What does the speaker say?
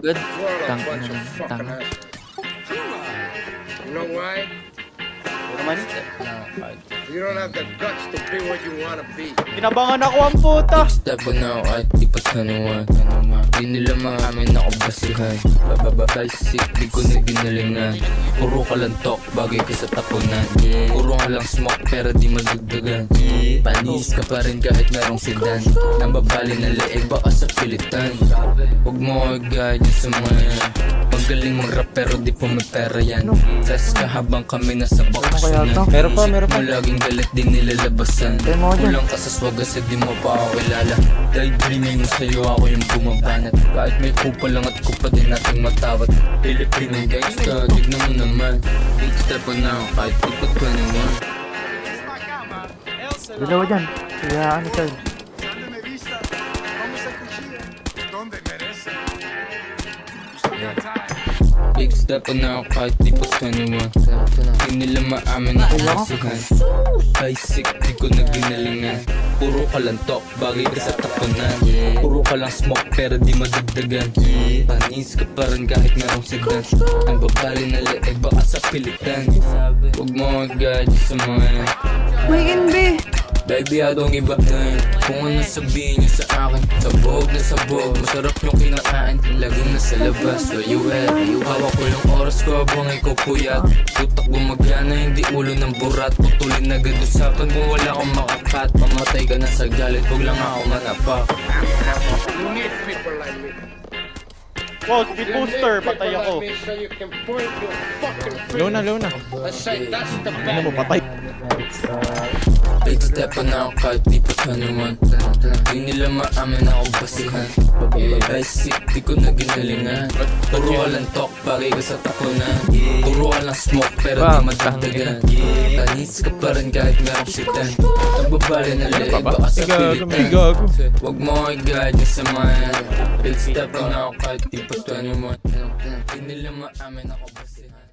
Good. We're all a Tang bunch ina of ng fucking tanga. assholes. You know why? Naman, You don't have the guts to be what you wanna be. kinabangan ako ang puta. Step na ako at di pa tanuan. Di nila maamin ako basihan. Bababasik, di ko na ginalingan. Puro ka lang talk, bagay ka sa tapunan. Puro ka lang smoke, pero di madagdagan. Panis ka pa rin kahit merong sedan. Nambabali na leeg, baka sa pilitan. Huwag mo ko i-guide sa mga yan. Magaling mong rap pero di po may pera yan. Flex ka habang kami nasa bakasyonan. Meron pa, meron pa. Mo laging galit di nilalabasan. mo dyan. Kulang ka sa swagas at di mo pa ako kilala. Dahil dreaming mo sa'yo ako yung bumabanat. Kahit may kupa lang at kupa din nating matawat. Pilipinong gangsta, tignan mo naman. Big step on now, kahit ipag ka naman. Dalawa dyan. Kaya ano tayo? Donde me vista, vamos a cuchilla. Donde merece. Big step on now, kahit di pa ka naman. Di nila maamin ako basihan. Basic, di ko na ginalingan. Puro ka lang talk, bagay ka sa tapunan. Puro ka lang smoke, pero di madagdagan. Panis ka pa rin kahit merong sedan. Ang babali na leeg, baka sa pilitan. Huwag mo mag-guide sa mga yan. May NB. Baby, I don't give up na yun. Kung ano sabihin niyo sa akin, sabog na sabog. Masarap yung kinakain, laging nasa labas. Where you at? Hawak ko yung oras ko habang ikaw puyat. Tutak gumagana, hindi ulo ng burat. Putulin agad usapan kung wala akong makapat. Pamatay ka na sa galit, huwag lang ako manapak. You need people like me. Wow, speed You booster. need people Patay like ako. me so you can point your fucking Low na, finger low na. and say that's the Ano mo, bad patay. Big step na ako kahit di pa ka naman. Di nila maamin ako basihan. Basic, di ko na ginalingan. Puro ka lang talk, bagay ka sa tapunan. Puro ka lang smoke, pero di madagdagan. Panis ka pa rin kahit merong sitan. Nagbabali na leeg, baka sa pilitan. Huwag mo ko i-guide sa mga yan. Big step na ako kahit di pa ka naman. Di nila maamin ako basihan.